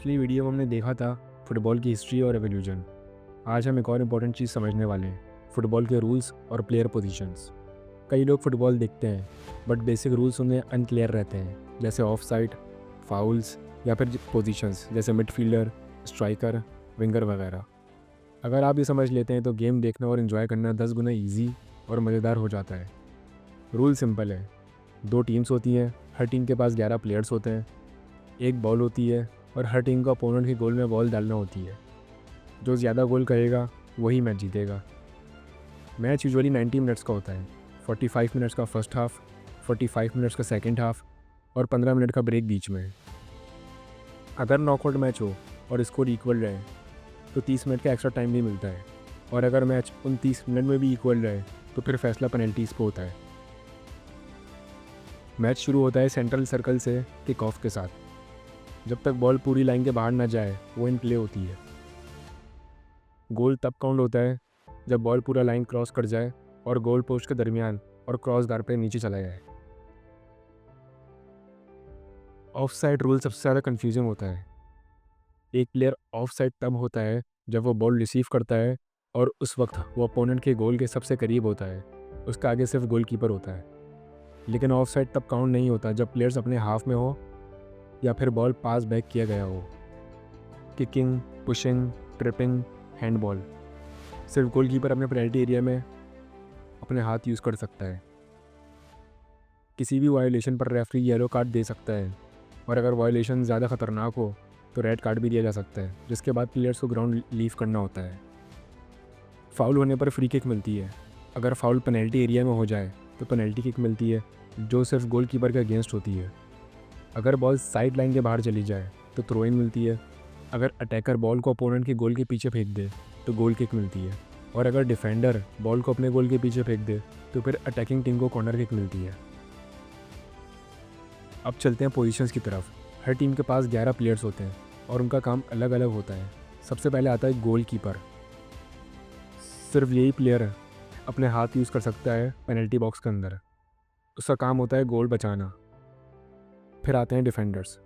पिछली वीडियो में हमने देखा था फुटबॉल की हिस्ट्री और एवोल्यूशन। आज हम एक और इम्पॉर्टेंट चीज़ समझने वाले हैं, फुटबॉल के रूल्स और प्लेयर पोजीशंस। कई लोग फुटबॉल देखते हैं बट बेसिक रूल्स उन्हें अनक्लियर रहते हैं, जैसे ऑफ साइड, फाउल्स या फिर पोजीशंस जैसे मिडफील्डर, स्ट्राइकर, विंगर वगैरह। अगर आप ये समझ लेते हैं तो गेम देखना और इन्जॉय करना 10 गुना ईजी और मज़ेदार हो जाता है। रूल सिंपल है, 2 टीम्स होती हैं, हर टीम के पास 11 प्लेयर्स होते हैं, एक बॉल होती है और हर टीम को अपोनेंट के गोल में बॉल डालना होती है। जो ज़्यादा गोल करेगा वही मैच जीतेगा। मैच यूजुअली 90 मिनट्स का होता है, 45 मिनट्स का फर्स्ट हाफ, 45 मिनट्स का सेकंड हाफ और 15 मिनट का ब्रेक बीच में। अगर नॉकआउट मैच हो और स्कोर इक्वल रहे तो 30 मिनट का एक्स्ट्रा टाइम भी मिलता है, और अगर मैच उन 30 मिनट में भी इक्वल रहे तो फिर फैसला पेनल्टीज़ पे होता है। मैच शुरू होता है सेंट्रल सर्कल से किक ऑफ के साथ। जब तक बॉल पूरी लाइन के बाहर ना जाए वो इन प्ले होती है। गोल तब काउंट होता है जब बॉल पूरा लाइन क्रॉस कर जाए और गोल पोस्ट के दरमियान और क्रॉस बार पे नीचे चला जाए। ऑफ साइड रूल सबसे ज़्यादा कन्फ्यूजिंग होता है। एक प्लेयर ऑफ साइड तब होता है जब वो बॉल रिसीव करता है और उस वक्त वो अपोनेंट के गोल के सबसे करीब होता है, उसका आगे सिर्फ गोलकीपर होता है। लेकिन ऑफ साइड तब काउंट नहीं होता जब प्लेयर्स अपने हाफ में हो या फिर बॉल पास बैक किया गया हो। किकिंग, पुशिंग, ट्रिपिंग, हैंडबॉल, सिर्फ गोलकीपर अपने पेनल्टी एरिया में अपने हाथ यूज़ कर सकता है। किसी भी वायोलेशन पर रेफरी येलो कार्ड दे सकता है, और अगर वायोलेशन ज़्यादा खतरनाक हो तो रेड कार्ड भी दिया जा सकता है, जिसके बाद प्लेयर्स को ग्राउंड लीव करना होता है। फाउल होने पर फ्री किक मिलती है। अगर फाउल पेनल्टी एरिया में हो जाए तो पेनल्टी किक मिलती है, जो सिर्फ गोलकीपर के अगेंस्ट होती है। अगर बॉल साइड लाइन के बाहर चली जाए तो थ्रो इन मिलती है। अगर अटैकर बॉल को अपोनेंट के गोल के पीछे फेंक दे तो गोल किक मिलती है, और अगर डिफेंडर बॉल को अपने गोल के पीछे फेंक दे तो फिर अटैकिंग टीम को कॉर्नर किक मिलती है। अब चलते हैं पोजीशंस की तरफ। हर टीम के पास 11 प्लेयर्स होते हैं और उनका काम अलग अलग होता है। सबसे पहले आता है गोल कीपर। सिर्फ यही प्लेयर अपने हाथ यूज़ कर सकता है पेनल्टी बॉक्स के अंदर। उसका काम होता है गोल बचाना। फिर आते हैं डिफेंडर्स,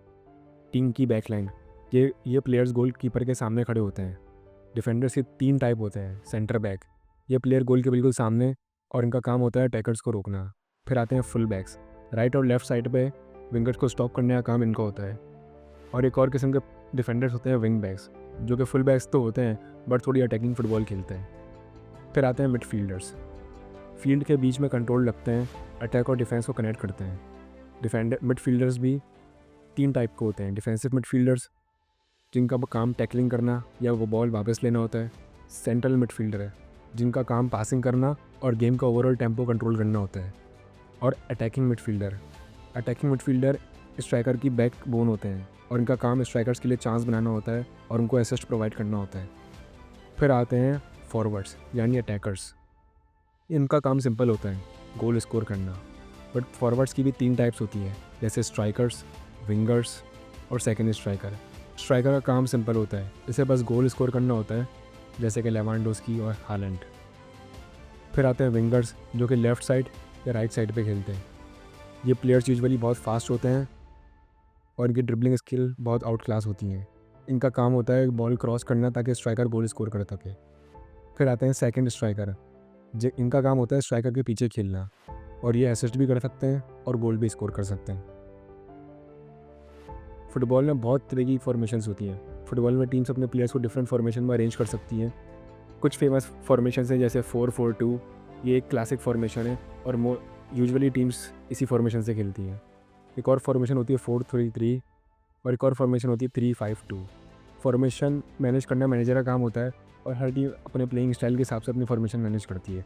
टीम की बैकलाइन। ये प्लेयर्स गोल कीपर के सामने खड़े होते हैं। डिफेंडर्स के 3 टाइप होते हैं। सेंटर बैक, ये प्लेयर गोल के बिल्कुल सामने और इनका काम होता है अटैकर्स को रोकना। फिर आते हैं फुल बैक्स, राइट और लेफ्ट साइड पे विंगर्स को स्टॉप करने का काम इनका होता है। और एक और किस्म के डिफेंडर्स होते हैं विंग बैक्स, जो कि फुल बैक्स तो होते हैं बट थोड़ी अटैकिंग फुटबॉल खेलते हैं। फिर आते हैं मिडफील्डर्स, फील्ड के बीच में कंट्रोल रखते हैं, अटैक और डिफेंस को कनेक्ट करते हैं। मिडफील्डर्स भी 3 टाइप के होते हैं। डिफेंसिव मिडफील्डर्स, जिनका काम टैकलिंग करना या वो बॉल वापस लेना होता है। सेंट्रल मिडफील्डर है, जिनका काम पासिंग करना और गेम का ओवरऑल टेम्पो कंट्रोल करना होता है। और अटैकिंग मिडफील्डर स्ट्राइकर की बैक बोन होते हैं और इनका काम स्ट्राइकर्स के लिए चांस बनाना होता है और उनको असिस्ट प्रोवाइड करना होता है। फिर आते हैं फॉरवर्ड्स यानी अटैकर्स। इनका काम सिंपल होता है, गोल स्कोर करना। बट फॉरवर्ड्स की भी 3 टाइप्स होती है, जैसे स्ट्राइकर्स, विंगर्स और सेकंड स्ट्राइकर। स्ट्राइकर का काम सिंपल होता है, इसे बस गोल स्कोर करना होता है, जैसे कि लेवांडोस्की और हालैंड। फिर आते हैं विंगर्स, जो कि लेफ़्ट साइड या राइट साइड पे खेलते हैं। ये प्लेयर्स यूजुअली बहुत फास्ट होते हैं और इनकी ड्रिबलिंग स्किल बहुत आउट क्लास होती हैं। इनका काम होता है बॉल क्रॉस करना ताकि स्ट्राइकर गोल स्कोर कर सके। फिर आते हैं सेकंड स्ट्राइकर, इनका काम होता है स्ट्राइकर के पीछे खेलना, और ये असिस्ट भी कर सकते हैं और गोल भी स्कोर कर सकते हैं। फुटबॉल में बहुत तरह की फॉर्मेशंस होती हैं। फुटबॉल में टीम्स अपने प्लेयर्स को डिफरेंट फॉर्मेशन में अरेंज कर सकती हैं। कुछ फेमस फॉर्मेशंस हैं जैसे 4-4-2, ये एक क्लासिक फॉर्मेशन है और यूजुअली टीम्स इसी फॉर्मेशन से खेलती हैं। एक और फॉर्मेशन होती है 4-3-3 और एक और फॉर्मेशन होती है 3-5-2। फॉर्मेशन मैनेज करना मैनेजर का काम होता है और हर टीम अपने प्लेइंग स्टाइल के हिसाब से अपनी फॉर्मेशन मैनेज करती है।